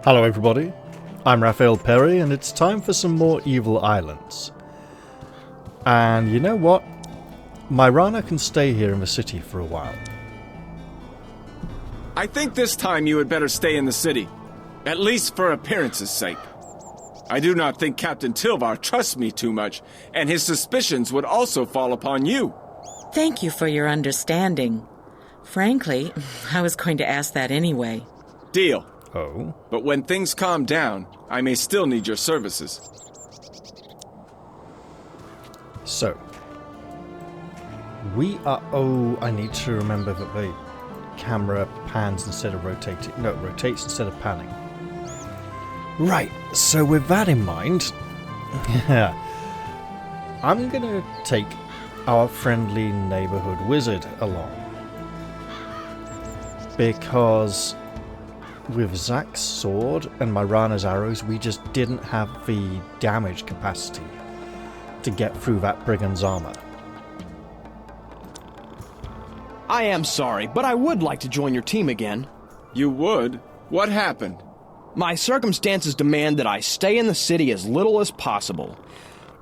Hello everybody, I'm Raphael Perry and it's time for some more Evil Islands. And you know what? My Rana can stay here in the city for a while. I think this time you had better stay in the city, at least for appearance's sake. I do not think Captain Tilvar trusts me too much, and his suspicions would also fall upon you. Thank you for your understanding. Frankly, I was going to ask that anyway. Deal. Oh? But when things calm down, I may still need your services. So, we are... Oh, I need to remember that the camera pans instead of rotating. No, it rotates instead of panning. Right, so with that in mind, I'm gonna take our friendly neighborhood wizard along. Because with Zack's sword and Myrana's arrows, we just didn't have the damage capacity to get through that brigand's armor. I am sorry, but I would like to join your team again. You would? What happened? My circumstances demand that I stay in the city as little as possible.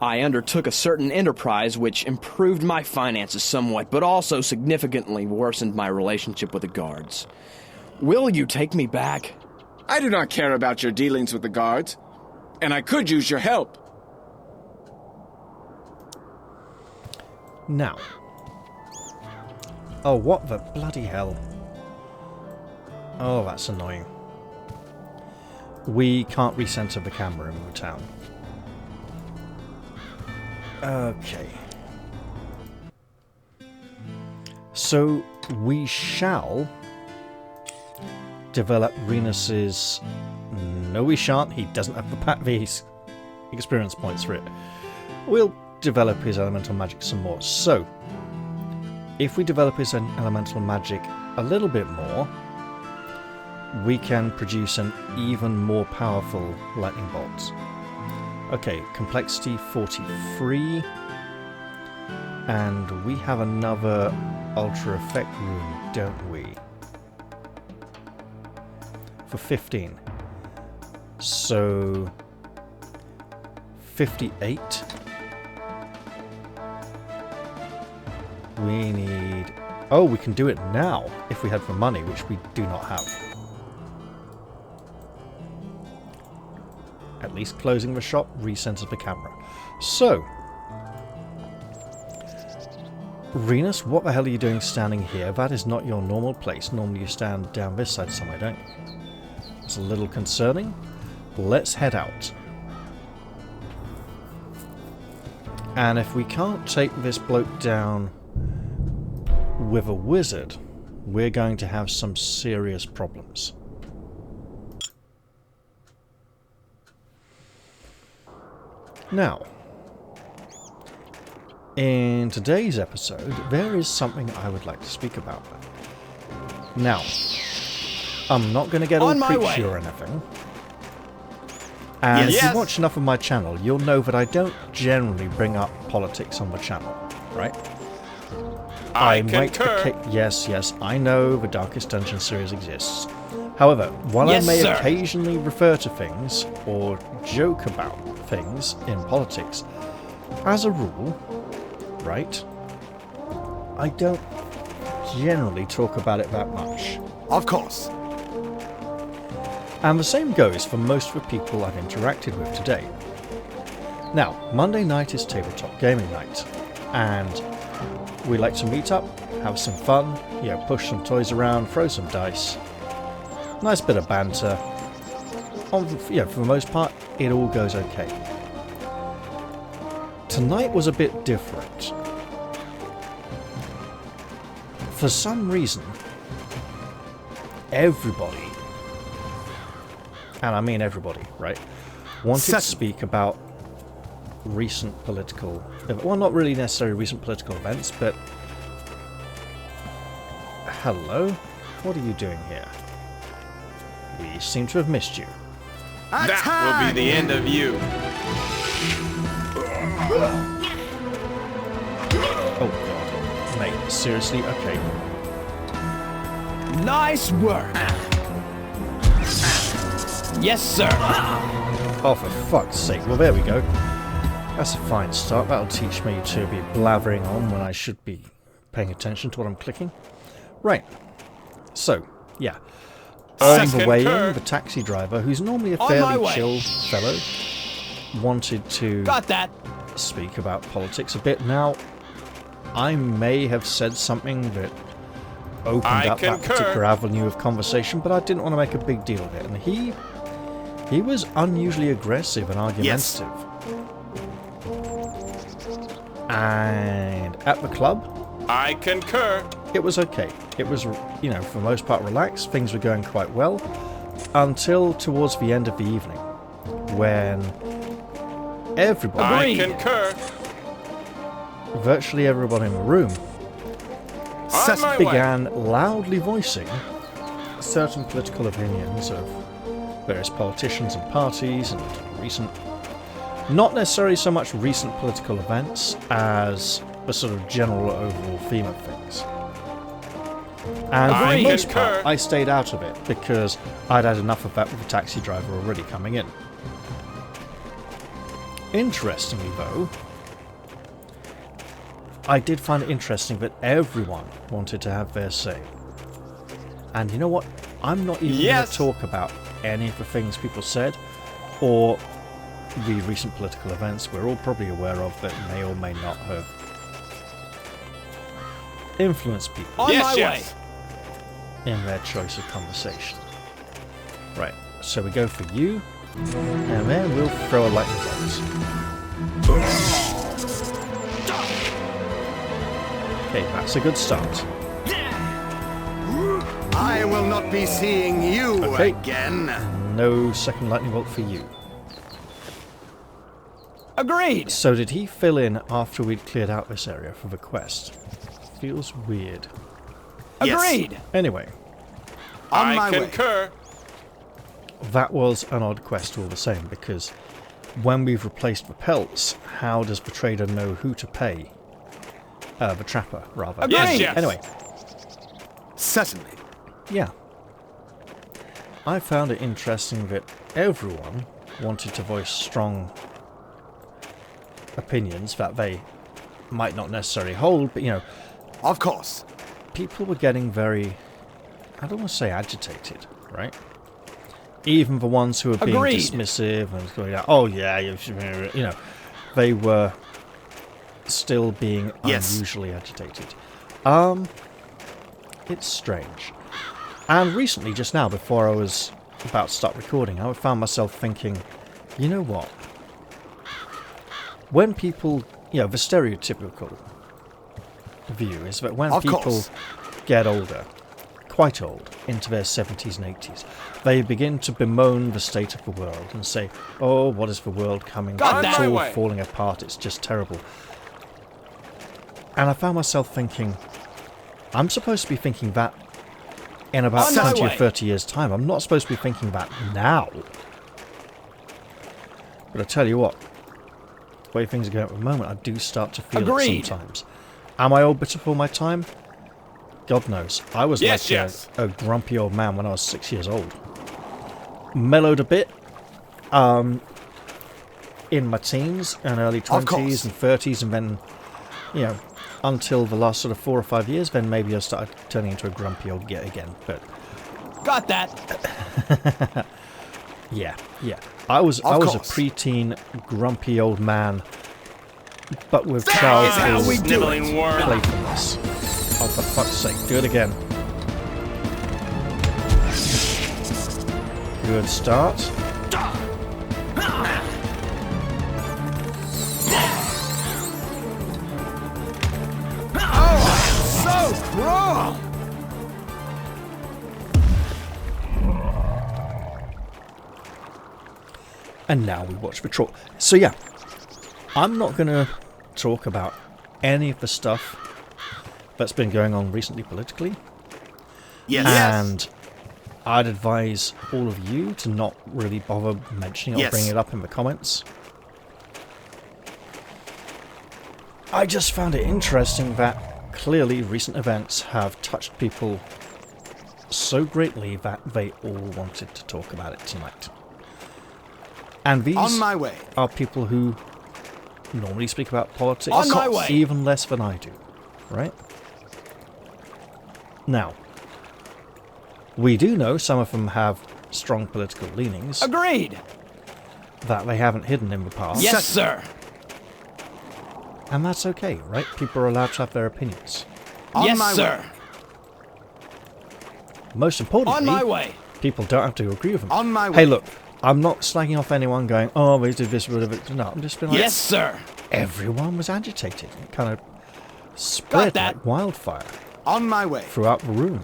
I undertook a certain enterprise which improved my finances somewhat, but also significantly worsened my relationship with the guards. Will you take me back? I do not care about your dealings with the guards, and I could use your help. Now. Oh, what the bloody hell? Oh, that's annoying. We can't recenter the camera in the town. Okay. So, we shall develop Renus's... No, we shan't. He doesn't have the experience points for it. We'll develop his elemental magic some more. So, if we develop his elemental magic a little bit more, we can produce an even more powerful lightning bolt. Okay, complexity 43. And we have another ultra effect rune, don't we? For 15. So 58. We need... Oh, we can do it now if we had the money, which we do not have. At least closing the shop recenters the camera. So, Renus, what the hell are you doing standing here? That is not your normal place. Normally you stand down this side somewhere, don't you? It's a little concerning. Let's head out. And if we can't take this bloke down with a wizard, we're going to have some serious problems. Now, in today's episode, there is something I would like to speak about. Now, I'm not going to get all preachy or anything. And if you watch enough of my channel, you'll know that I don't generally bring up politics on the channel, right? I concur. Yes, I know the Darkest Dungeon series exists. However, while I may occasionally refer to things or joke about things in politics, as a rule, right, I don't generally talk about it that much. Of course. And the same goes for most of the people I've interacted with today. Now, Monday night is tabletop gaming night, and we like to meet up, have some fun, push some toys around, throw some dice. Nice bit of banter. For the most part, it all goes okay. Tonight was a bit different. For some reason, everybody, and I mean everybody, right, wanted to speak about recent political... Well, not really necessarily recent political events, but... Hello? What are you doing here? We seem to have missed you. That will be the end of you. Oh god. Mate, seriously? Okay. Nice work. Yes, sir. Oh, for fuck's sake. Well, there we go. That's a fine start. That'll teach me to be blathering on when I should be paying attention to what I'm clicking. Right. So, yeah. On the way in, the taxi driver, who's normally a fairly chill fellow, wanted to speak about politics a bit. Now, I may have said something that opened up that particular avenue of conversation, but I didn't want to make a big deal of it. And he was unusually aggressive and argumentative. And at the club, I concur. It was okay. It was, you know, for the most part relaxed. Things were going quite well until towards the end of the evening, when everybody, I concur. virtually everyone in the room, began loudly voicing certain political opinions of various politicians and parties and recent, not necessarily so much recent political events as the sort of general overall theme of things. And for the most part, I stayed out of it because I'd had enough of that with the taxi driver already coming in. Interestingly, though, I did find it interesting that everyone wanted to have their say. And you know what? I'm not even going to talk about any of the things people said or the recent political events we're all probably aware of that may or may not have influenced people in their choice of conversation. Right, so we go for you, and then we'll throw a lightning bolt. Okay, that's a good start. I will not be seeing you again. No second lightning bolt for you. Agreed. So did he fill in after we'd cleared out this area for the quest? Feels weird. Agreed. Anyway. I concur. That was an odd quest all the same, because when we've replaced the pelts, how does the trader know who to pay? The trapper, rather. Agreed. Anyway. Certainly. Yeah. I found it interesting that everyone wanted to voice strong opinions that they might not necessarily hold, but, you know... Of course. People were getting very, I don't want to say agitated, right? Even the ones who were being dismissive and going, oh yeah, you know, they were still being unusually agitated. It's strange. And recently, just now, before I was about to start recording, I found myself thinking, you know what? When people, you know, the stereotypical view is that when people get older, quite old, into their 70s and 80s, they begin to bemoan the state of the world and say, oh, what is the world coming to? It's all falling apart, it's just terrible. And I found myself thinking, I'm supposed to be thinking that in about 20 or 30 years' time. I'm not supposed to be thinking that now. But I tell you what, the way things are going at the moment, I do start to feel it sometimes. Am I old bitter for my time? God knows. I was a grumpy old man when I was 6 years old. Mellowed a bit in my teens and early 20s and 30s, and then, you know, until the last sort of 4 or 5 years, then maybe I started turning into a grumpy old git again. But got that. yeah. I was a preteen grumpy old man, but with childhood playfulness. Oh, for fuck's sake, do it again. Good start. So cruel! And now we watch the troll. So yeah, I'm not going to talk about any of the stuff that's been going on recently politically. And I'd advise all of you to not really bother mentioning it or bringing it up in the comments. I just found it interesting that clearly recent events have touched people so greatly that they all wanted to talk about it tonight. And these On my way. are people who normally speak about politics On my way. even less than I do, right? Now, we do know some of them have strong political leanings Agreed. that they haven't hidden in the past. Yes, sir. And that's okay, right? People are allowed to have their opinions. On Yes, my sir. way. Most importantly, On my way. people don't have to agree with them. On my way. Hey, look, I'm not slagging off anyone going, oh, they did this, whatever. No, I'm just being like, Yes, sir. everyone was agitated. It kind of spread that. like wildfire On my way. throughout the room.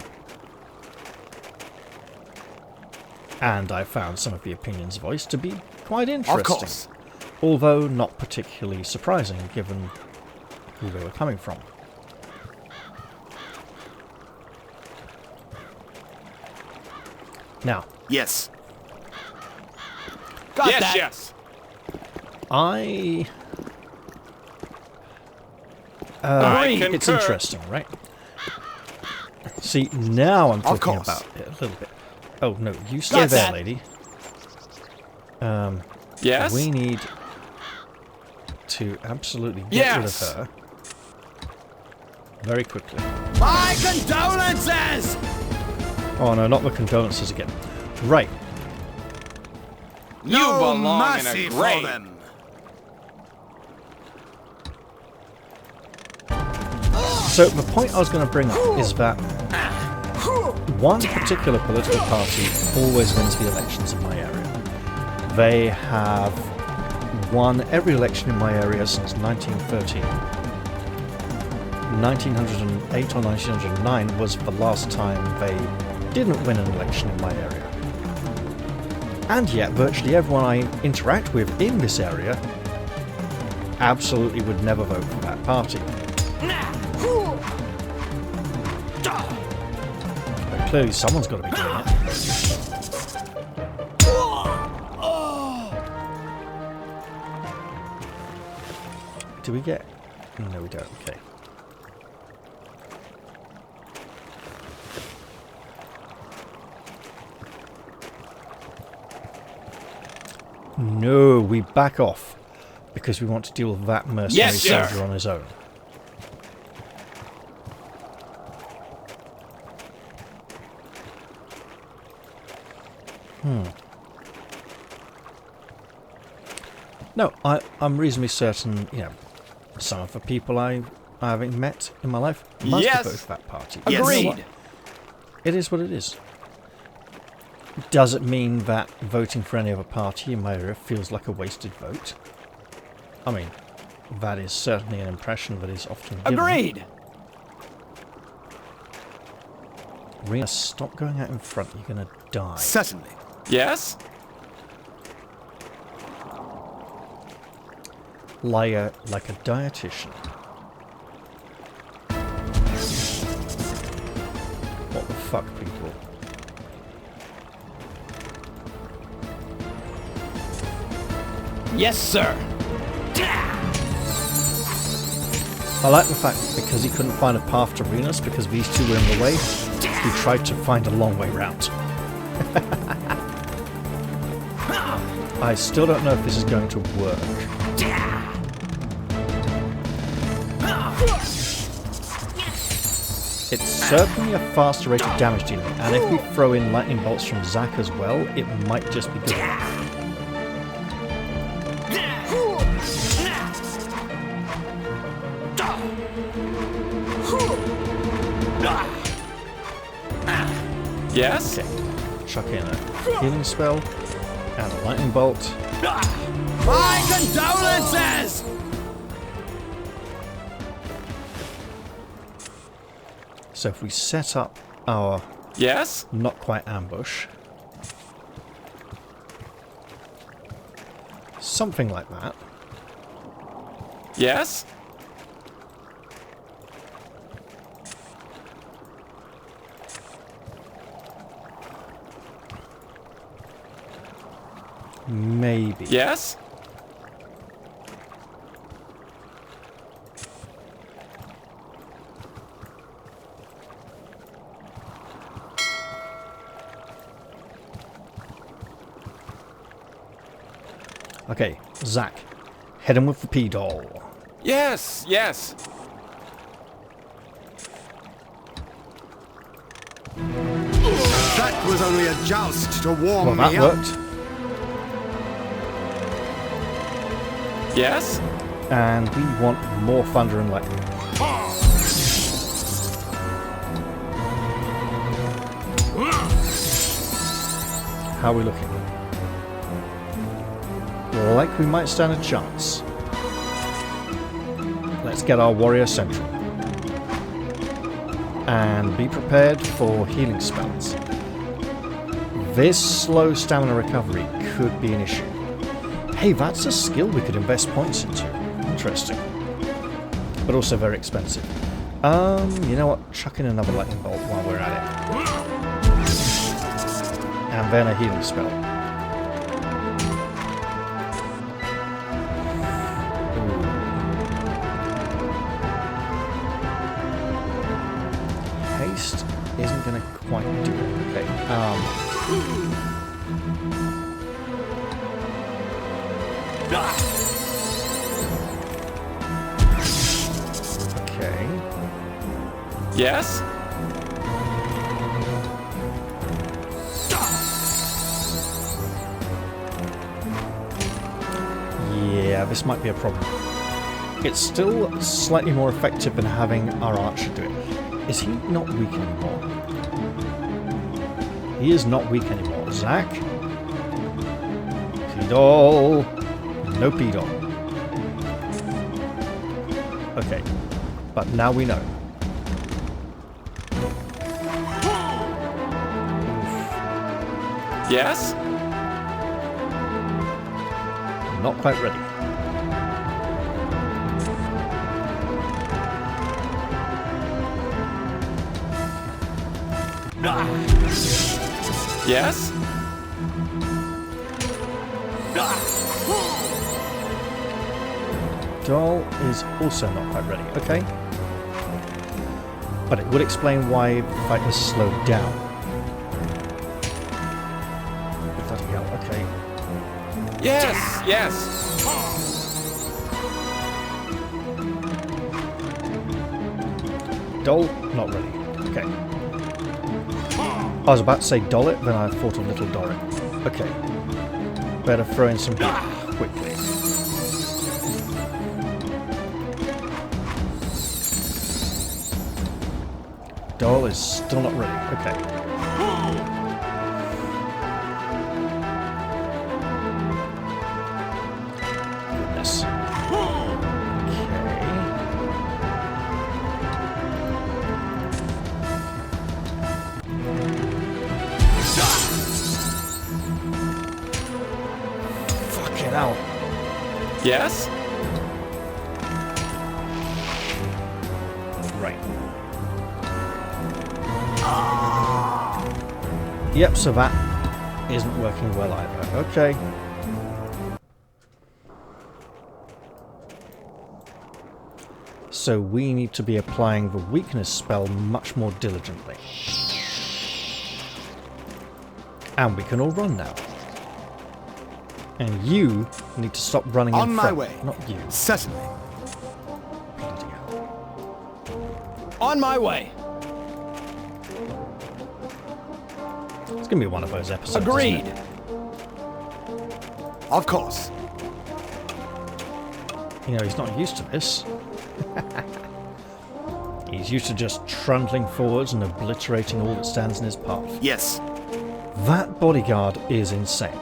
And I found some of the opinions voiced to be quite interesting. Of course. Although not particularly surprising, given who they were coming from. Now, Yes. Got Yes, that. yes. I... I concur. it's interesting, right? See, now I'm talking course. about it a little bit. Oh, no, you stay Got there, that. lady. Yes? We need to absolutely get Yes. rid of her very quickly. My condolences! Oh no, not the condolences again. Right. You No belong in mercy a for grave. them. So the point I was going to bring up is that one particular political party always wins the elections in my area. They have won every election in my area since 1913. 1908 or 1909 was the last time they didn't win an election in my area. And yet, virtually everyone I interact with in this area absolutely would never vote for that party. But clearly someone's got to be doing it. Do we get... No, we don't. Okay. No, we back off because we want to deal with that mercenary Yes, sir. soldier on his own. No, I'm reasonably certain, you know, some of the people I haven't met in my life must Yes. have voted for that party. Yes. Agreed. It is what it is. Does it mean that voting for any other party in my area feels like a wasted vote? I mean, that is certainly an impression that is often given. Agreed. Rena, stop going out in front. You're going to die. Certainly. Yes? Like a dietitian. What the fuck, people? Yes, sir. I like the fact that because he couldn't find a path to Renus because these two were in the way, he tried to find a long way round. I still don't know if this is going to work. It's certainly a faster rate of damage dealing, and if we throw in lightning bolts from Zack as well, it might just be good enough. Yes? Okay, chuck in a healing spell and a lightning bolt. My condolences! So if we set up our Yes? not quite ambush, something like that. Yes? Maybe. Yes? Okay, Zach, head in with the P-Doll. Yes, yes. That was only a joust to warm Well, me that up. worked. Yes? And we want more thunder and lightning. How are we looking? Like we might stand a chance. Let's get our warrior central. And be prepared for healing spells. This slow stamina recovery could be an issue. Hey, that's a skill we could invest points into. Interesting. But also very expensive. You know what? Chuck in another lightning bolt while we're at it. And then a healing spell. Ooh. Haste isn't going to quite do it. Okay. Okay. Yes? Yeah, this might be a problem. It's still slightly more effective than having our archer do it. Is he not weak anymore? He is not weak anymore. Zach? P-Doll. No P-Doll. Okay. But now we know. Yes? Not quite ready. Yes? Doll is also not quite ready. Okay. But it would explain why the fight has slowed down. Bloody hell, okay. Yes, yes. Doll, not ready. Okay. I was about to say doll it, then I thought of little Doric. Okay. Better throw in some heat quickly. Doll is still not ready. Okay. Goodness. Okay. Fucking hell. Yes? Right. Yep, so that isn't working well either. Okay. So we need to be applying the weakness spell much more diligently. And we can all run now. And you need to stop running in On my front. way. Not you. Certainly. Bloody hell. On my way. It's going to be one of those episodes. Agreed. Isn't it? Of course. You know, he's not used to this. He's used to just trundling forwards and obliterating all that stands in his path. Yes. That bodyguard is insane.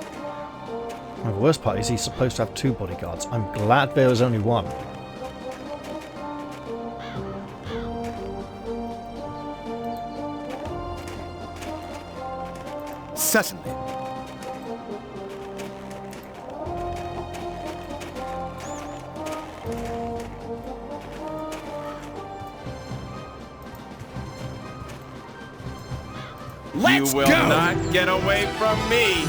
And the worst part is he's supposed to have 2 bodyguards. I'm glad there was only 1. Certainly. You will not get away from me.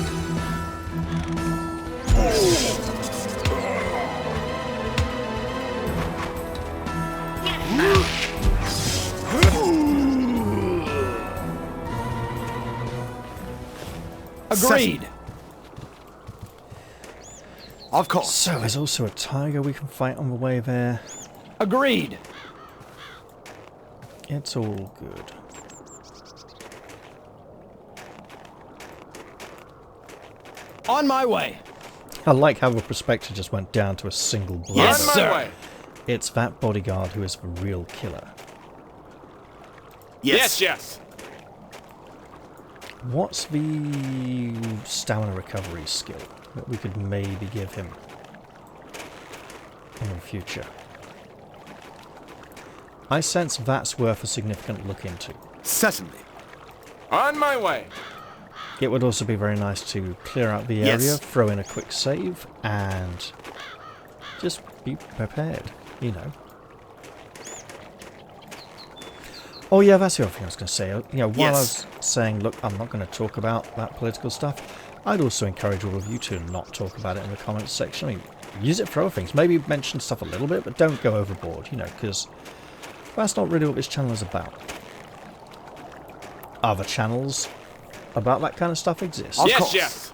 Agreed. Of course. So there's also a tiger we can fight on the way there. Agreed. It's all good. On my way. I like how the perspective just went down to a single blow. Yes, On my sir. way. It's that bodyguard who is the real killer. Yes, yes. What's the stamina recovery skill that we could maybe give him in the future? I sense that's worth a significant look into. Certainly. On my way. It would also be very nice to clear out the area, Yes. throw in a quick save, and just be prepared, you know. Oh yeah, that's the other thing I was going to say. You know, while I was saying, look, I'm not going to talk about that political stuff, I'd also encourage all of you to not talk about it in the comments section. I mean, use it for other things. Maybe mention stuff a little bit, but don't go overboard, you know, because that's not really what this channel is about. Other channels about that kind of stuff exist. Of Yes, course. yes.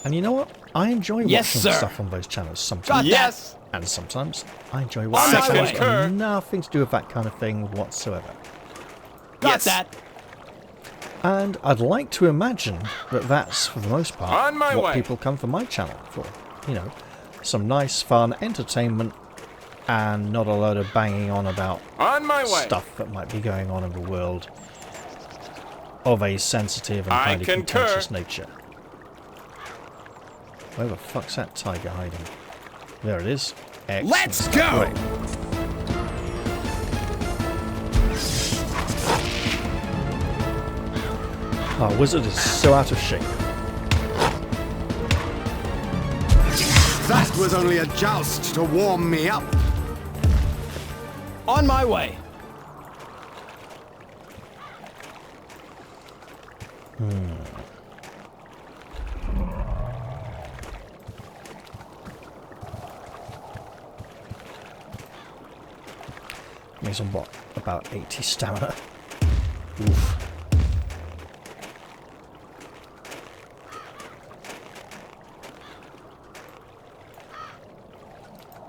And you know what? I enjoy Yes, watching sir. stuff on those channels sometimes. Got Yes. And sometimes I enjoy I watching channels concur. that have nothing to do with that kind of thing whatsoever. Got Yes. that. And I'd like to imagine that that's, for the most part, On my what way. people come for my channel for. You know, some nice, fun entertainment and not a load of banging on about On my way. stuff that might be going on in the world of a sensitive and I highly concur. contentious nature. Where the fuck's that tiger hiding? There it is. Excellent. Let's go! Great. Our wizard is so out of shape. That was only a joust to warm me up. On my way. He's on what? About 80 stamina. Oof.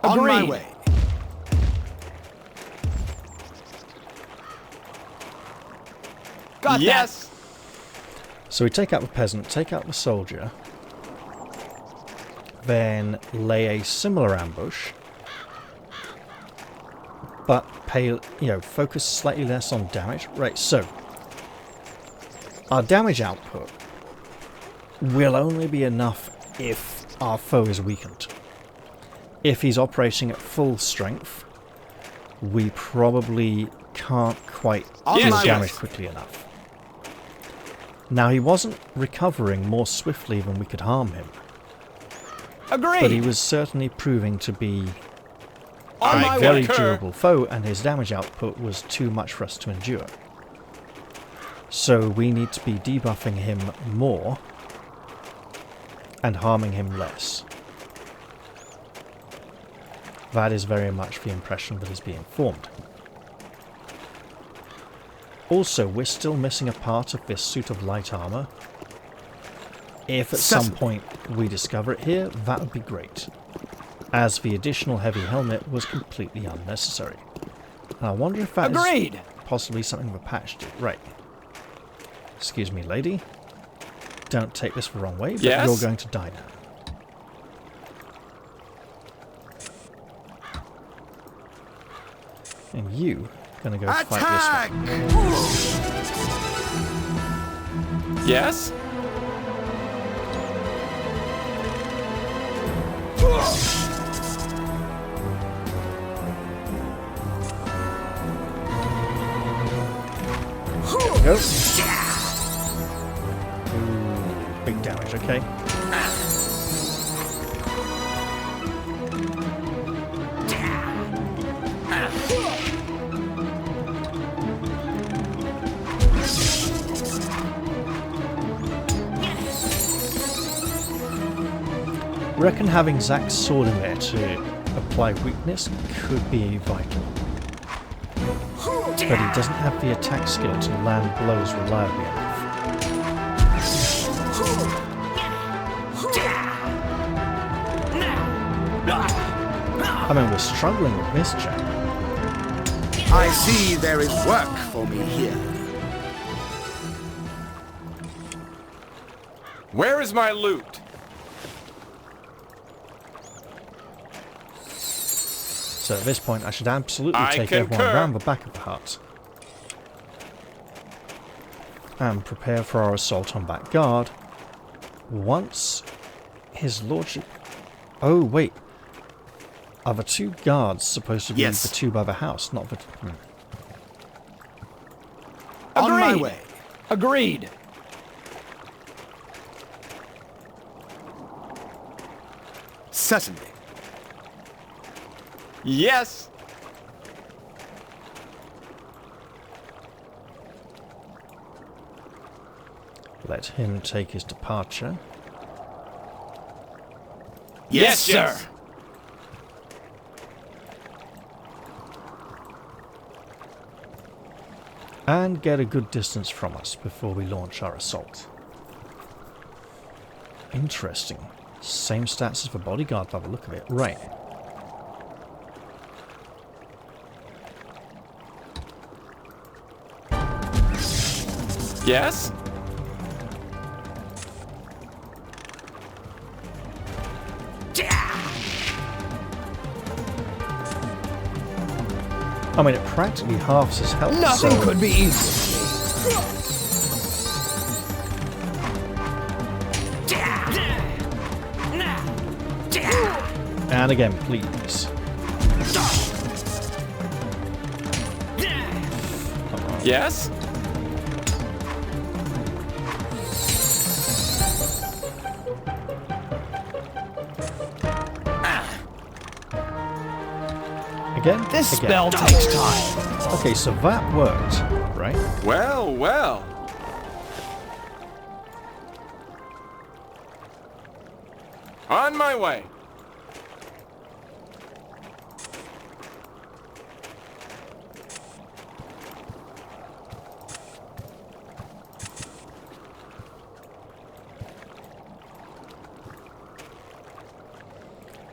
On my Agreed. way. Got Yes. So we take out the peasant, take out the soldier, then lay a similar ambush, but pay, you know, focus slightly less on damage. Right, so our damage output will only be enough if our foe is weakened. If he's operating at full strength, we probably can't quite On deal my damage way. quickly enough. Now, he wasn't recovering more swiftly than we could harm him, Agreed. but he was certainly proving to be On a my very way. durable foe, and his damage output was too much for us to endure. So we need to be debuffing him more and harming him less. That is very much the impression that is being formed. Also, we're still missing a part of this suit of light armor. If at some Certainly. point we discover it here, that would be great, as the additional heavy helmet was completely unnecessary. And I wonder if that is Agreed. possibly something the patch did. Right. Excuse me, lady. Don't take this the wrong way, but Yes? you're going to die now. And you gonna go fight Attack! this one. Yes. Go. Ooh, big damage, okay. I reckon having Zack's sword in there to apply weakness could be vital. But he doesn't have the attack skill to land blows reliably enough. I mean, we're struggling with this, chap. I see there is work for me here. Where is my loot? So at this point, I should absolutely I take everyone concur. around the back of the hut and prepare for our assault on that guard. Once his lordship... Oh, wait. Are the two guards supposed to be Yes. the two by the house, not the... On my Agreed. way. Agreed. Certainly. Yes. Let him take his departure. Yes, sir. And get a good distance from us before we launch our assault. Interesting. Same stats as the bodyguard by the look of it. Right. Yes. I mean, it practically halves his health. Nothing so could be easier. And again, please. Yes. Again? This Again. spell takes time. Okay, so that worked, right? Well, well. On my way.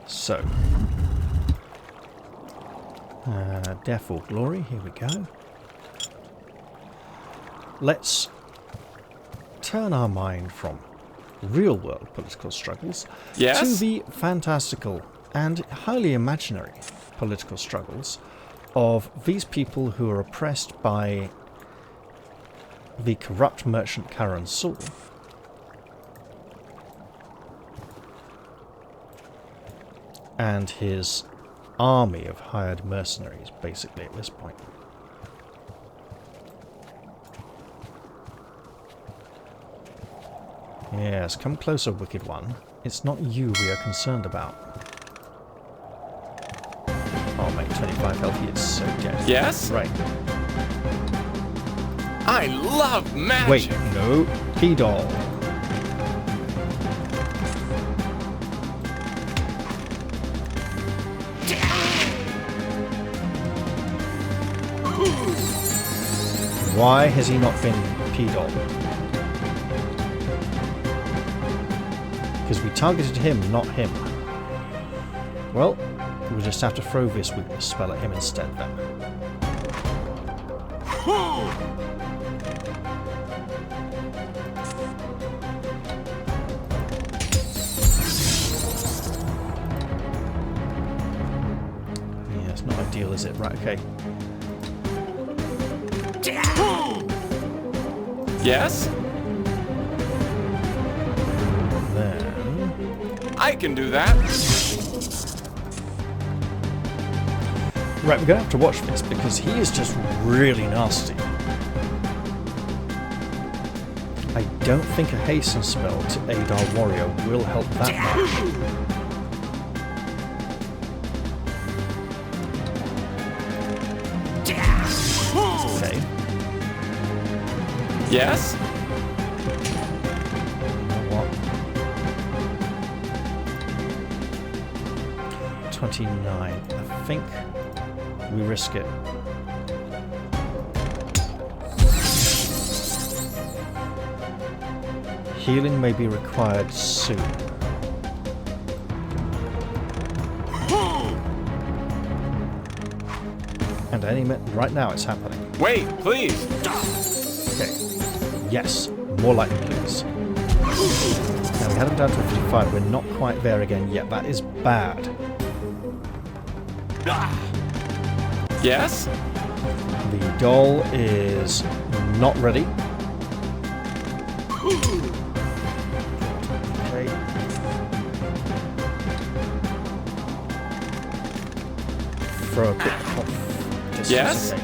So, death or glory, here we go. Let's turn our mind from real-world political struggles Yes? to the fantastical and highly imaginary political struggles of these people who are oppressed by the corrupt merchant Karan Sul. And his army of hired mercenaries, basically, at this point. Yes, come closer, Wicked One. It's not you we are concerned about. Oh, mate, 25 health, he is so dead. Yes? Right. I love magic. Wait, no. P-Doll. Why has he not been P-Doll? Because we targeted him, not him. Well, we'll just have to throw this weakness spell at him instead then. Yeah, it's not ideal, is it? Right, okay. Yes? Then... I can do that. Right, we're going to have to watch this because he is just really nasty. I don't think a hasten spell to aid our warrior will help that much. Okay. Yes? You know what? 29. I think we risk it. Healing may be required soon. And any minute, right now it's happening. Wait, please. Okay. Yes. More lightning, please. Now we had him down to 55. We're not quite there again yet. That is bad. Yes? The doll is not ready. Okay. Throw a bit off distance. Yes? Okay.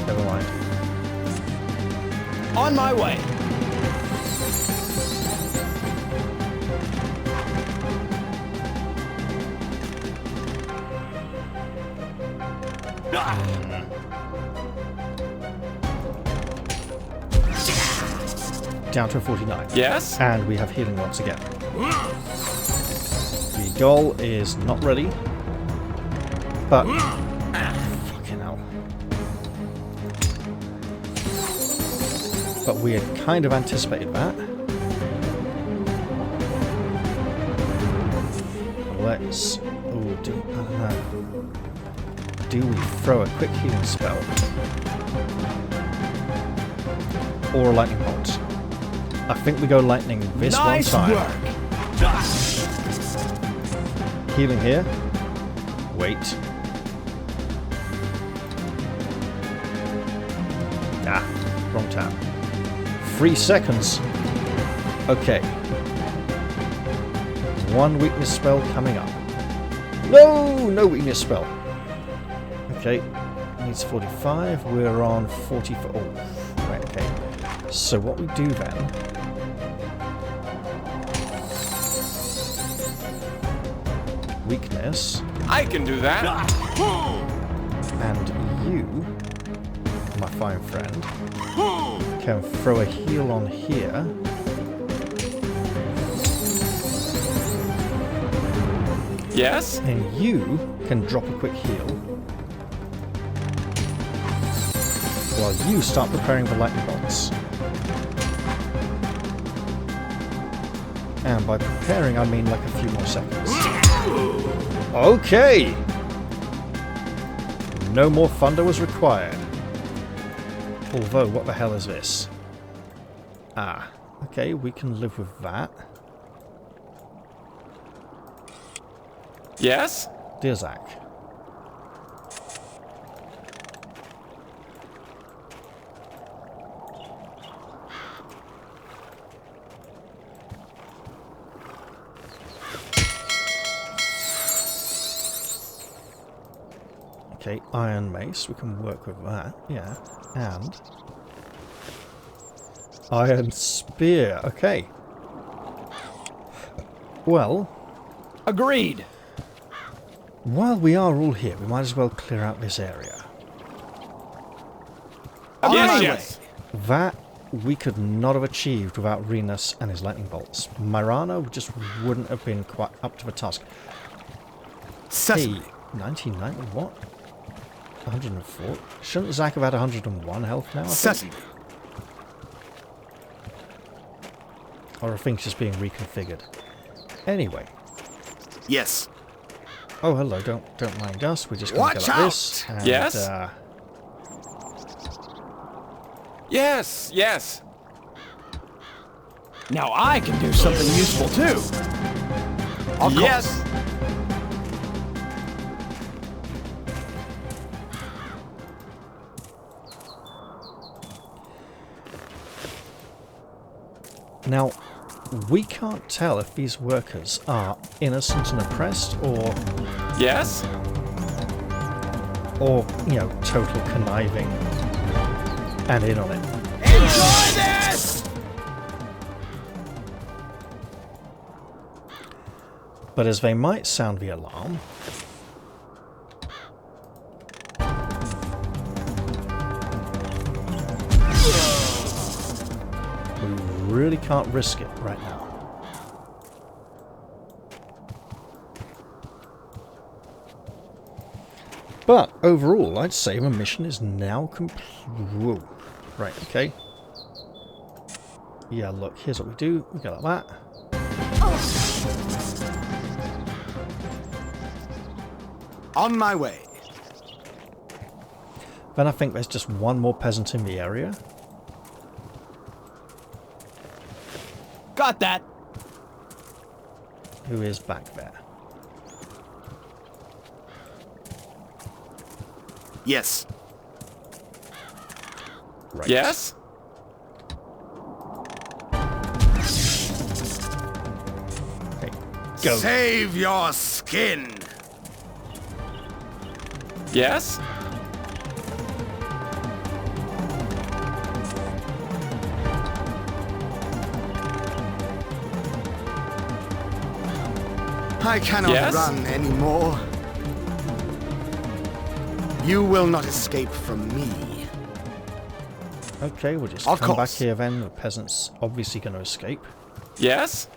Never mind. On my way. Down to a 49. Yes? And we have healing once again. The doll is not ready. But... fucking hell. But we had kind of anticipated that. Let's... oh, I don't know. Do we throw a quick healing spell? Or a lightning bolt? I think we go lightning this Nice one time. work. Healing here. Wait. Ah, wrong tab. 3 seconds. Okay. One weakness spell coming up. No! No weakness spell. Okay. Needs 45. We're on 44. Oh, right, okay. So what we do then... weakness. I can do that. And you, my fine friend, can throw a heal on here. Yes? And you can drop a quick heal. While you start preparing the lightning bolts. And by preparing, I mean like a few more seconds. Okay! No more thunder was required. Although, what the hell is this? Ah, okay, we can live with that. Yes? Dear Zach. Okay, iron mace, we can work with that, yeah. And iron spear, okay. Well, Agreed. while we are all here, we might as well clear out this area. Yes, yes. That we could not have achieved without Renus and his lightning bolts. Myrano just wouldn't have been quite up to the task. Sesame. Hey, 1990, what? 104? Shouldn't Zach have had 101 health now, I think? Sesame. Or are things just being reconfigured? Anyway. Yes. Oh, hello, don't mind us. We're just going to Watch go like out! this. And, Yes? Yes, yes. Now I can do something useful too. Yes. now, we can't tell if these workers are innocent and oppressed Yes? or, you know, total conniving and in on it. Enjoy this! But as they might sound the alarm, we really can't risk it right now. But overall, I'd say the mission is now complete. Whoa. Right, okay. Yeah, look, here's what we do. We go like that. On my way. Then I think there's just one more peasant in the area. Got that. Who is back there? Yes. Right. Yes? Okay. Go. Save your skin. Yes? I cannot Yes? run anymore. You will not escape from me. Okay, we'll just Of come back course. here then. The peasant's obviously going to escape. Yes?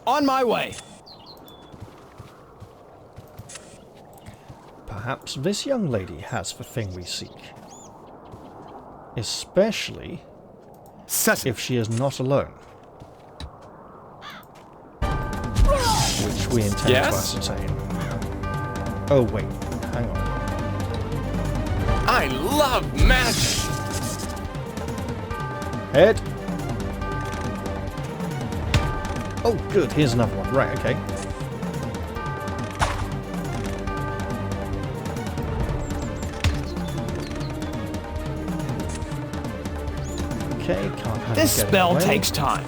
On my way. Perhaps this young lady has the thing we seek. Especially Certainly. if she is not alone. Which we intend Yes? to ascertain. Oh wait, hang on. I love magic! Head! Oh good, here's another one. Right, okay. Okay, can't have This you getting spell away. takes time.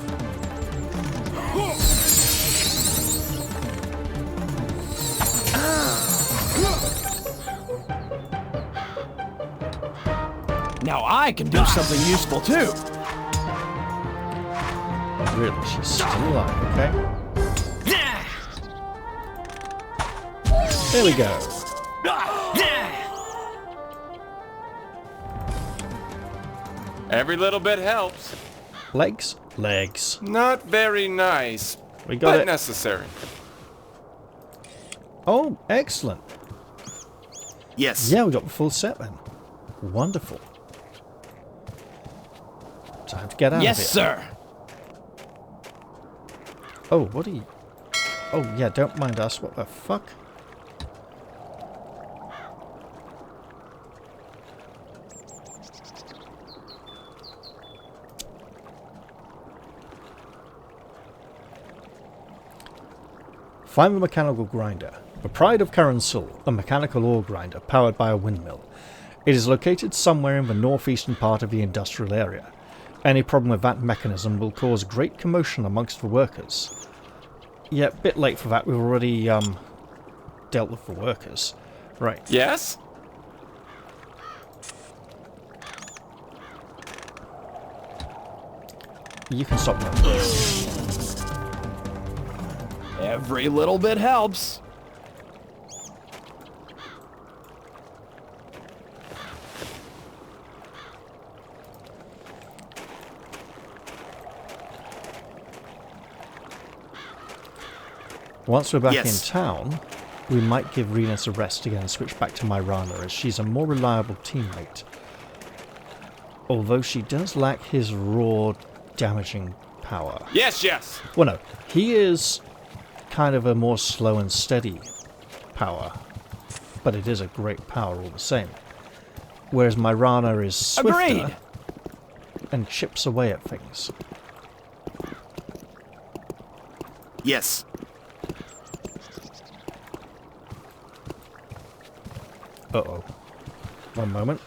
Now I can do something useful too. Really, she's still alive, okay? There we go. Every little bit helps. Legs? Legs. Not very nice, We got but it. necessary. Oh, excellent. Yes. Yeah, we got the full set then. Wonderful. Time to get out Yes, of here. sir. Oh, what are you... Oh, yeah, don't mind us. What the fuck? Find the mechanical grinder. The pride of Karansul, a mechanical ore grinder powered by a windmill. It is located somewhere in the northeastern part of the industrial area. Any problem with that mechanism will cause great commotion amongst the workers. Yeah, a bit late for that. We've already dealt with the workers. Right. Yes? You can stop that. Every little bit helps. Once we're back Yes. in town, we might give Renus a rest again and switch back to Myrana, as she's a more reliable teammate. Although she does lack his raw, damaging power. Yes, yes! Well, no, he is kind of a more slow and steady power, but it is a great power all the same. Whereas Myrana is swifter Agreed. and chips away at things. Yes. Uh-oh. One moment.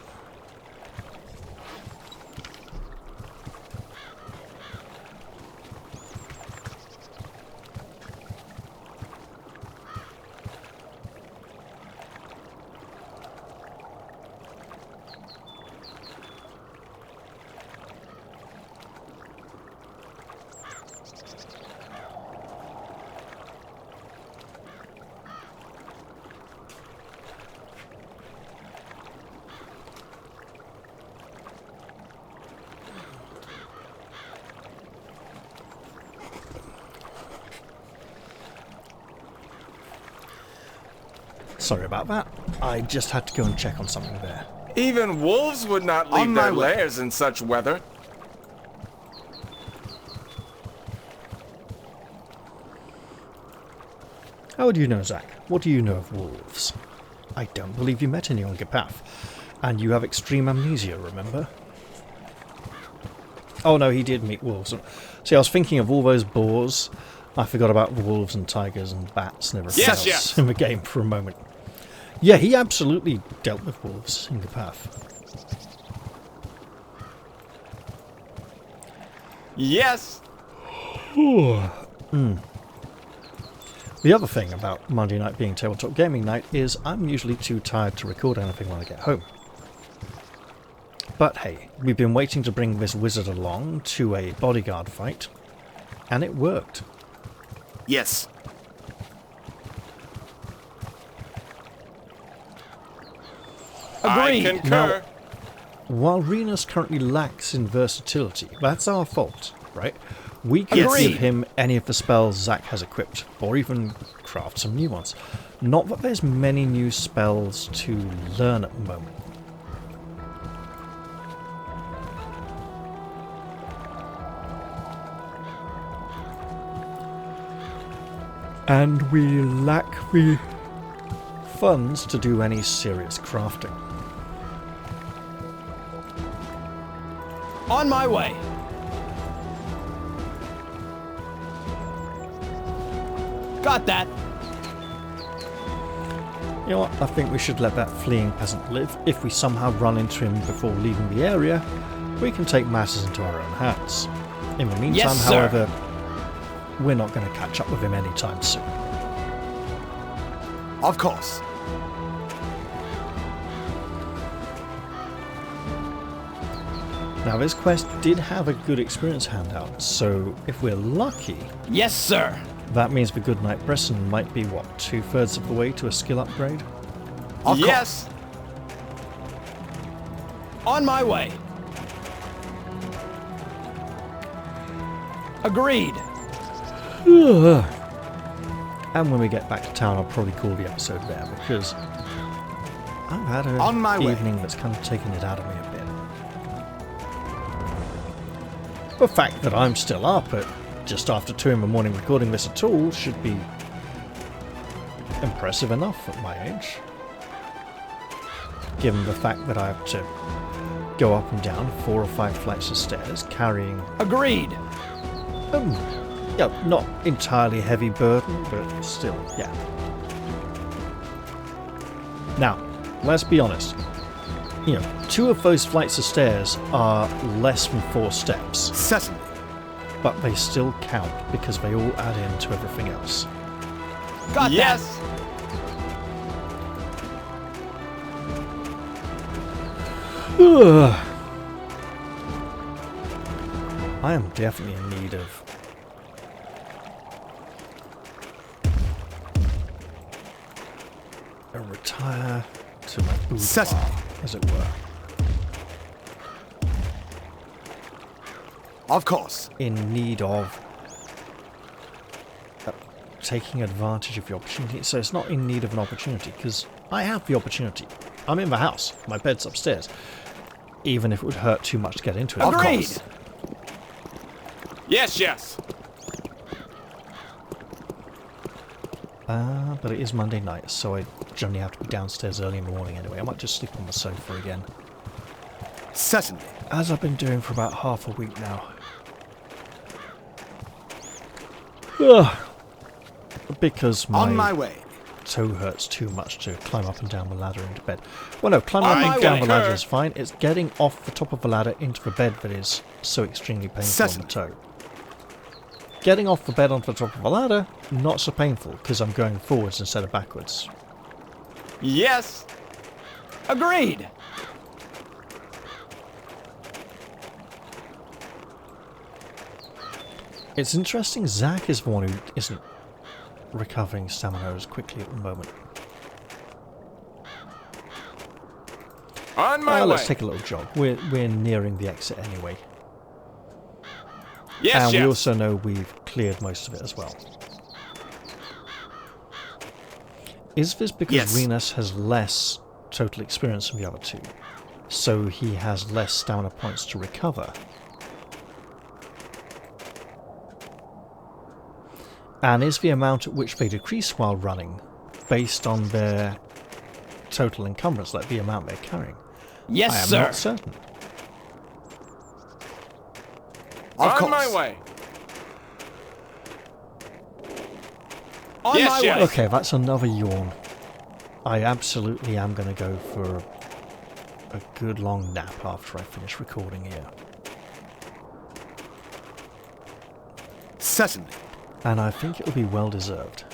Sorry about that. I just had to go and check on something there. Even wolves would not leave On my their way. lairs in such weather. How do you know, Zach? What do you know of wolves? I don't believe you met any on Gapath. And you have extreme amnesia, remember? Oh no, he did meet wolves. See, I was thinking of all those boars. I forgot about wolves and tigers and bats and everything else in the game for a moment. Yeah, he absolutely dealt with wolves in Gapath. Yes! The other thing about Monday night being tabletop gaming night is I'm usually too tired to record anything when I get home. But hey, we've been waiting to bring this wizard along to a bodyguard fight, and it worked. Yes. I Agreed. concur. Now, while Renus currently lacks in versatility, that's our fault, right? We can Agreed. give him any of the spells Zack has equipped, or even craft some new ones. Not that there's many new spells to learn at the moment. And we lack the funds to do any serious crafting. On my way. Got that. You know what, I think we should let that fleeing peasant live. If we somehow run into him before leaving the area, we can take matters into our own hands. In the meantime, Yes, sir. however, we're not going to catch up with him anytime soon. Of course. Now, this quest did have a good experience handout, so if we're lucky, Yes, sir. that means the Goodnight Bresson might be, what, 2/3 of the way to a skill upgrade? Of Yes! On my way. Agreed. And when we get back to town, I'll probably call the episode there, because I've had an On my way. evening that's kind of taken it out of me a bit. The fact that I'm still up at just after 2 in the morning recording this at all should be impressive enough at my age. Given the fact that I have to go up and down 4 or 5 flights of stairs carrying Agreed. yeah, not entirely heavy burden, but still, yeah. Now, let's be honest. 2 of those flights of stairs are less than 4 steps, Certainly. but they still count because they all add into everything else. Got Yes! I am definitely in need of a retire to my boudoir, Certainly. as it were. Of course. In need of taking advantage of the opportunity. So it's not in need of an opportunity, because I have the opportunity. I'm in the house. My bed's upstairs. Even if it would hurt too much to get into it. Of Agreed. course. Yes, yes! But it is Monday night, so I generally have to be downstairs early in the morning anyway. I might just sleep on the sofa again. Certainly. As I've been doing for about half a week now. Ugh. Because On my my way. toe hurts too much to climb up and down the ladder into bed. Well, no, climbing On up my and down way. the ladder is fine. It's getting off the top of the ladder into the bed that is so extremely painful Certainly. on the toe. Getting off the bed onto the top of the ladder, not so painful, because I'm going forwards instead of backwards. Yes! Agreed. It's interesting, Zack is the one who isn't recovering stamina as quickly at the moment. On my way! Let's take a little jog. We're nearing the exit anyway. Yes, And yes! we also know we've cleared most of it as well. Is this because Yes. Renus has less total experience than the other 2? So he has less stamina points to recover? And is the amount at which they decrease while running based on their total encumbrance, like the amount they're carrying? Yes, I am sir. not certain. On my way. On Yes, my yes. way. Okay, that's another yawn. I absolutely am going to go for a good long nap after I finish recording here. Certainly. And I think it will be well deserved.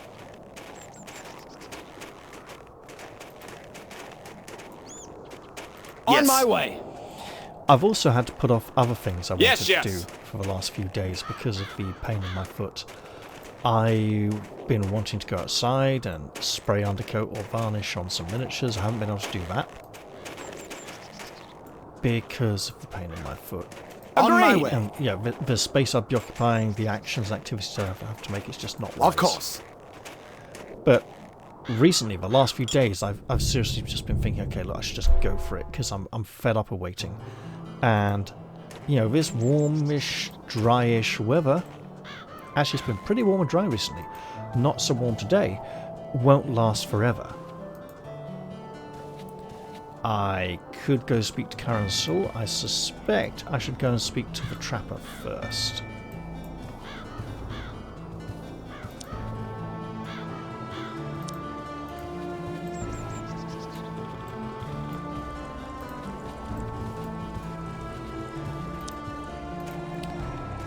On Yes. my way. I've also had to put off other things I wanted Yes, to yes. do for the last few days because of the pain in my foot. I've been wanting to go outside and spray undercoat or varnish on some miniatures. I haven't been able to do that because of the pain in my foot. On my Agreed. way. And yeah, the space I'd be occupying, the actions and activities I have to make, it's just not wise. Of course. But recently, the last few days, I've seriously just been thinking, okay, look, I should just go for it because I'm fed up of waiting. And, you know, this warmish, dryish weather, actually it's been pretty warm and dry recently, not so warm today, won't last forever. I could go speak to Karen Soul. I suspect I should go and speak to the Trapper first.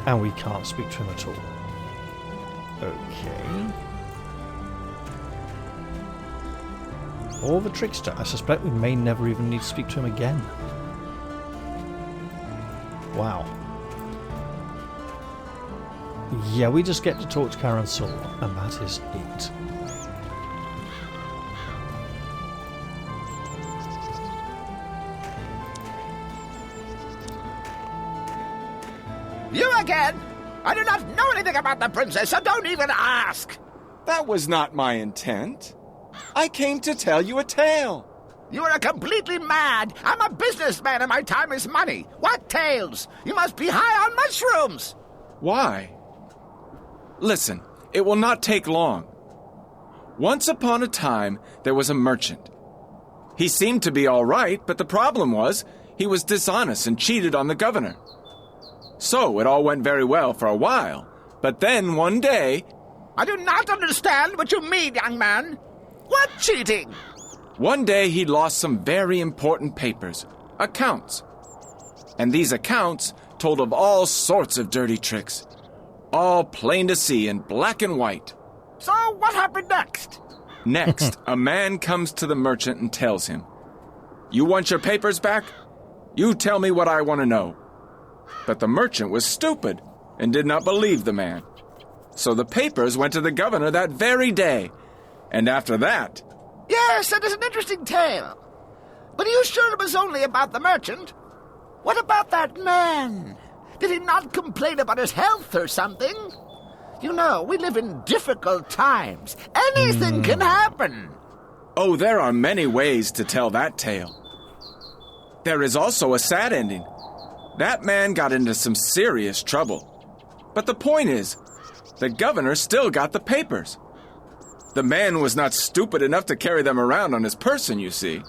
And we can't speak to him at all. Okay. Or the Trickster. I suspect we may never even need to speak to him again. Wow. Yeah, we just get to talk to Karen Soul, and that is it. You again? I do not know anything about the princess, so don't even ask. That was not my intent. I came to tell you a tale. You are completely mad. I'm a businessman and my time is money. What tales? You must be high on mushrooms. Why? Listen, it will not take long. Once upon a time, there was a merchant. He seemed to be all right, but the problem was he was dishonest and cheated on the governor. So it all went very well for a while, but then one day... I do not understand what you mean, young man. What cheating? One day he lost some very important papers, accounts. And these accounts told of all sorts of dirty tricks, all plain to see in black and white. So what happened next? Next, a man comes to the merchant and tells him, "You want your papers back? You tell me what I want to know." But the merchant was stupid and did not believe the man. So the papers went to the governor that very day. And after that... Yes, that is an interesting tale. But are you sure it was only about the merchant? What about that man? Did he not complain about his health or something? You know, we live in difficult times. Anything can happen. Oh, there are many ways to tell that tale. There is also a sad ending. That man got into some serious trouble. But the point is, the governor still got the papers. The man was not stupid enough to carry them around on his person, you see.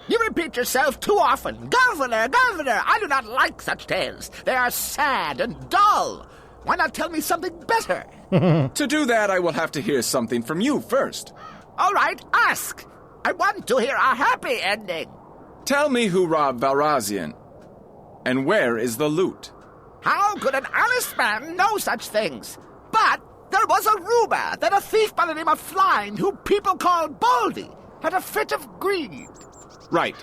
You repeat yourself too often. Governor, governor, I do not like such tales. They are sad and dull. Why not tell me something better? To do that, I will have to hear something from you first. All right, ask. I want to hear a happy ending. Tell me who robbed Valrazian, and where is the loot? How could an honest man know such things? But there was a rumor that a thief by the name of Flynd, who people call Baldy, had a fit of greed. Right.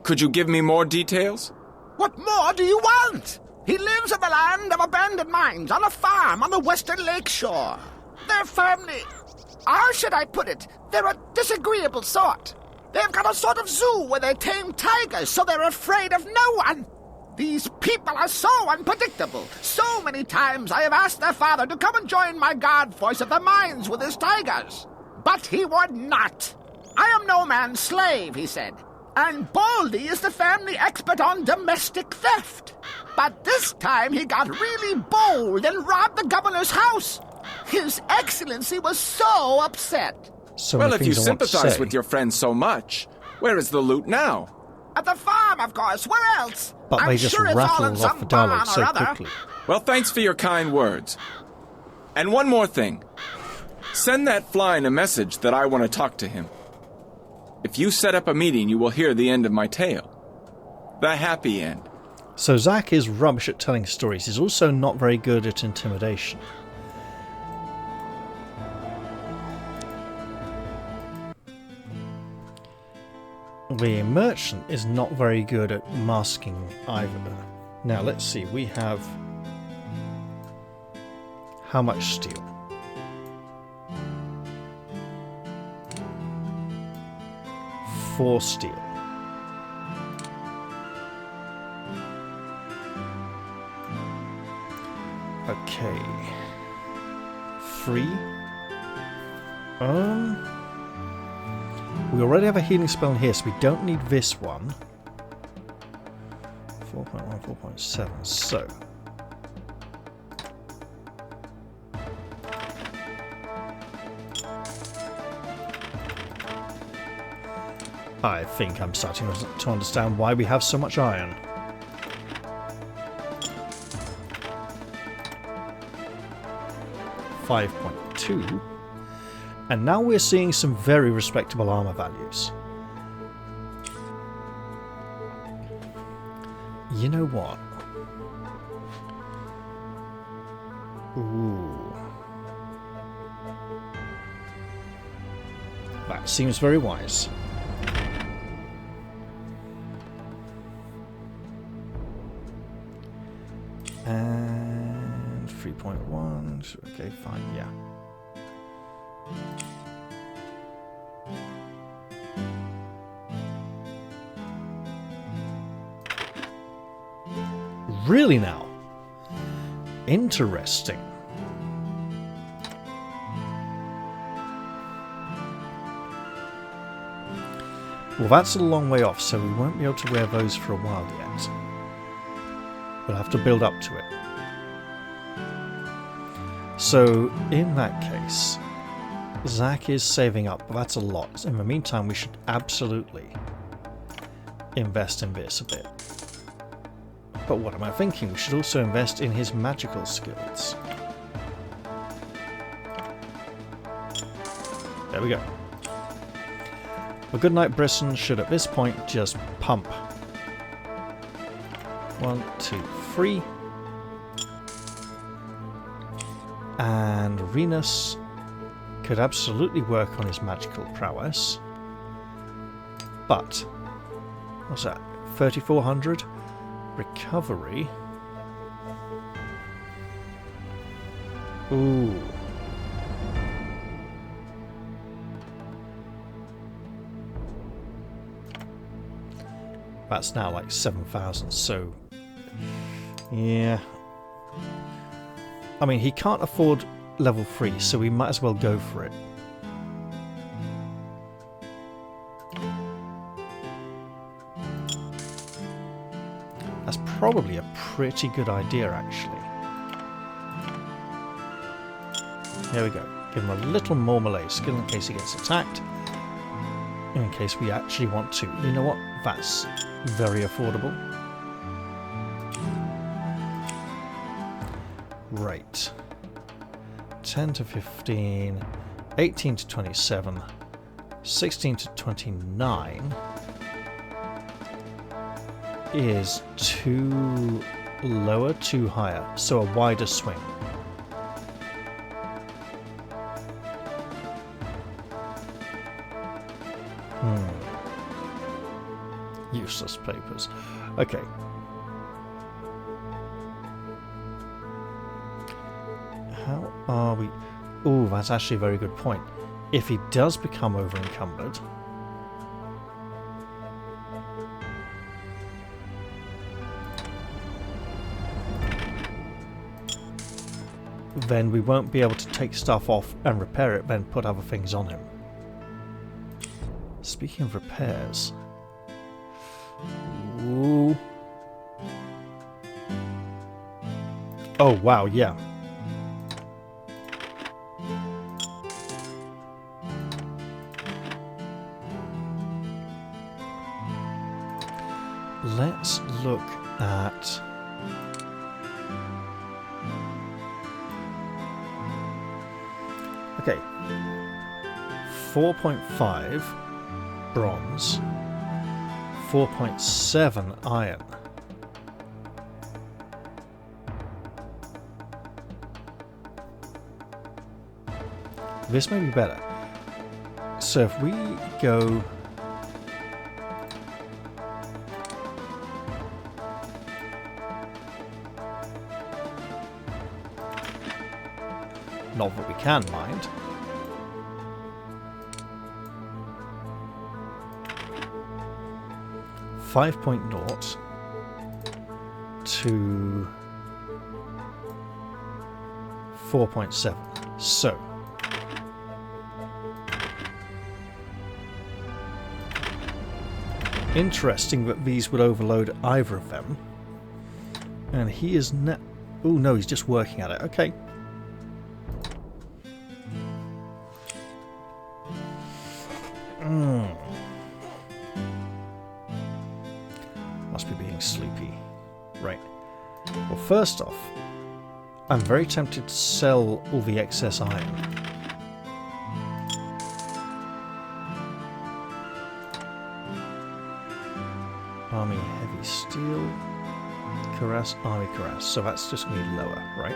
Could you give me more details? What more do you want? He lives in the land of abandoned mines, on a farm on the western lake shore. Their family... How should I put it? They're a disagreeable sort. They've got a sort of zoo where they tame tigers, so they're afraid of no one. These people are so unpredictable. So many times I have asked their father to come and join my guard force at the mines with his tigers. But he would not. I am no man's slave, he said. And Baldy is the family expert on domestic theft. But this time he got really bold and robbed the governor's house. His Excellency was so upset. So Well, many if you things I want to sympathize say. with your friend so much, Where is the loot now? At the farm, of course. Where else? But I'm they just sure it's all in rattled off some the dialogue barn so or other. quickly. Well, thanks for your kind words. And one more thing. Send that Flying a message that I want to talk to him. If you set up a meeting, you will hear the end of my tale. The happy end. So Zack is rubbish at telling stories. He's also not very good at intimidation. The merchant is not very good at masking either. Now let's see, we have how much steel? Four steel. Okay. 3. We already have a healing spell in here, so we don't need this one. 4.1, 4.7, so... I think I'm starting to understand why we have so much iron. .2, and now we're seeing some very respectable armor values. You know what? Ooh. That seems very wise. And 3.1, okay, fine, yeah. Really now? Interesting. Well, that's a long way off, so we won't be able to wear those for a while yet. We'll have to build up to it. So, in that case, Zack is saving up, but that's a lot. In the meantime, we should absolutely invest in this a bit. But what am I thinking? We should also invest in his magical skills. There we go. A Goodnight Brisson should at this point just pump. 1, 2, 3. And Renus could absolutely work on his magical prowess. But, what's that? 3,400? Recovery. Ooh. That's now like 7,000, so... yeah. I mean, he can't afford level 3, so we might as well go for it. That's probably a pretty good idea, actually. There we go. Give him a little more melee skill in case he gets attacked. In case we actually want to. You know what? That's very affordable. Right. 10 to 15, 18 to 27, 16 to 29 is too lower, too higher, so a wider swing. Useless papers. Okay. How are we... ooh, that's actually a very good point. If he does become over-encumbered... then we won't be able to take stuff off and repair it, then put other things on him. Speaking of repairs... ooh. Oh, wow, yeah. let's look at... Okay. 4.5 bronze. 4.7 iron. This may be better. So if we go... Not that we can mind. .0 to 4.7. So interesting that these would overload either of them. And he is oh no, he's just working at it. Okay. Must be being sleepy. Right. Well, first off, I'm very tempted to sell all the excess iron. Army heavy steel, cuirass, army cuirass. So that's just going to be lower, right?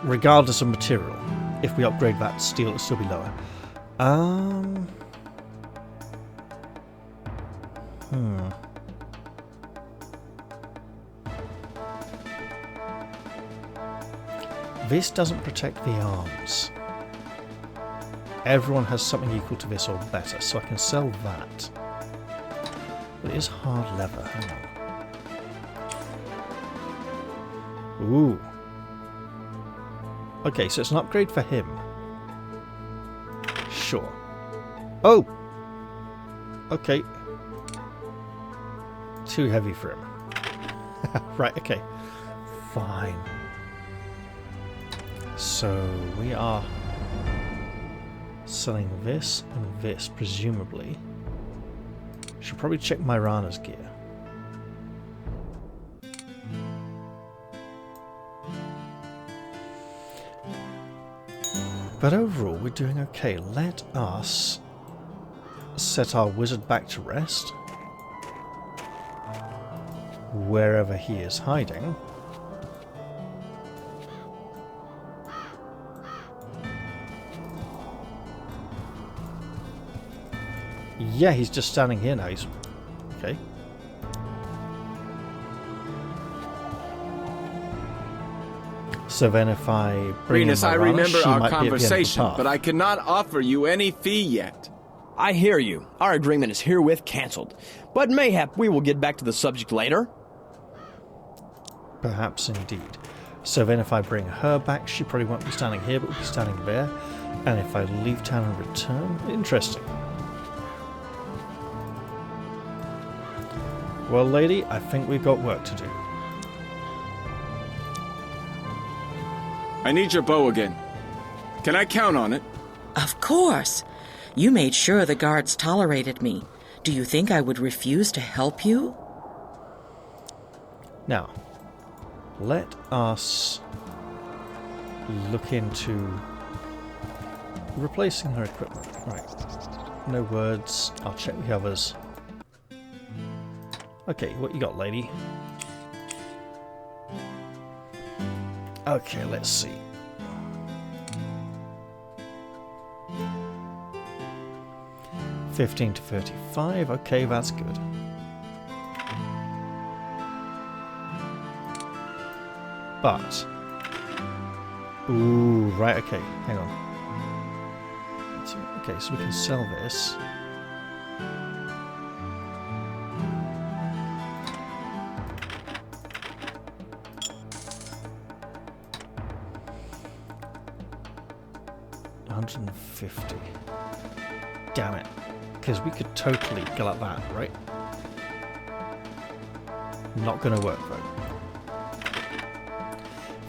Regardless of material, if we upgrade that steel, it'll still be lower. This doesn't protect the arms. Everyone has something equal to this or better, so I can sell that. But it is hard leather, hang on. Ooh. Okay, so it's an upgrade for him. Sure. Oh! Okay. Too heavy for him. Right, okay. Fine. So we are selling this and this, presumably. Should probably check Myrana's gear. But overall, we're doing okay. Let us set our wizard back to rest. Wherever he is hiding. Yeah, he's just standing here now. He's... Okay. So then if I bring Renus, in I Myrana, remember she our might be at the end of the conversation, path. but I cannot offer you any fee yet. I hear you. Our agreement is herewith cancelled. But mayhap we will get back to the subject later. Perhaps indeed. So then if I bring her back, she probably won't be standing here, but will be standing there. And if I leave town and return... Interesting. Well, lady, I think we've got work to do. I need your bow again. Can I count on it? Of course. You made sure the guards tolerated me. Do you think I would refuse to help you? Now, let us look into replacing her equipment. Right. No words. I'll check the others. Okay, what you got, lady? Okay, let's see. $15 to $35. Okay, that's good. But... Ooh, right, okay. Hang on. Okay, so we can sell this. $150. Damn it. Because we could totally go like that, right? Not going to work, though.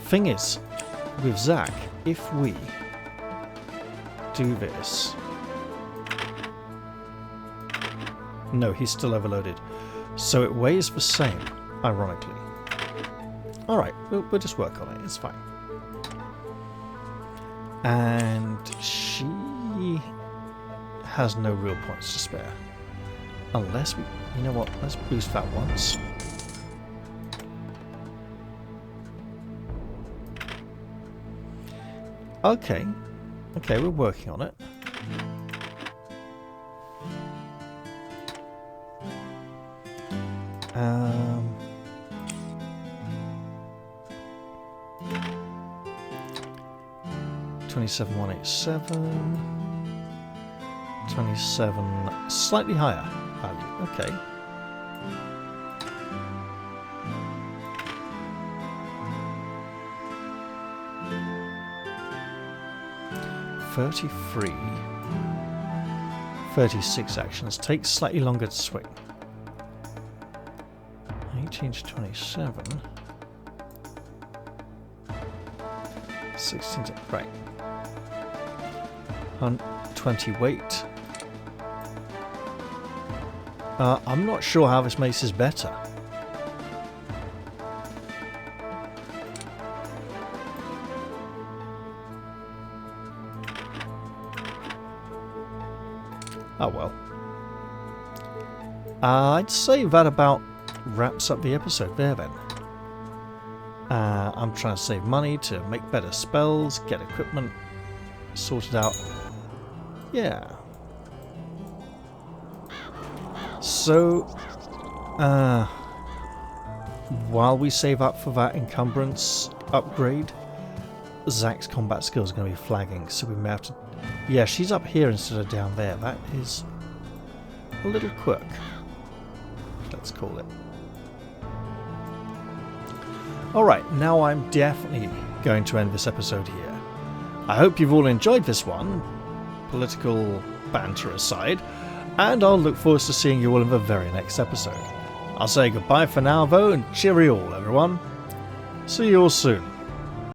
Thing is, with Zach, if we do this... No, he's still overloaded. So it weighs the same, ironically. Alright, we'll just work on it, it's fine. And she has no real points to spare. Unless we... You know what, let's boost that once. Okay. Okay, we're working on it. Um... 27,187. 27, slightly higher value. Okay. $33. 36 actions. Takes slightly longer to swing. 18 to 27. 16 to... Right. 20 weight. I'm not sure how this mace is better. Oh well. I'd say that about wraps up the episode there then. I'm trying to save money to make better spells, get equipment sorted out. Yeah. So, while we save up for that encumbrance upgrade, Zach's combat skills are going to be flagging, so we may have to... Yeah, she's up here instead of down there. That is a little quirk, let's call it. Alright, now I'm definitely going to end this episode here. I hope you've all enjoyed this one, political banter aside, and I'll look forward to seeing you all in the very next episode. I'll say goodbye for now though, and cheerio all everyone. See you all soon.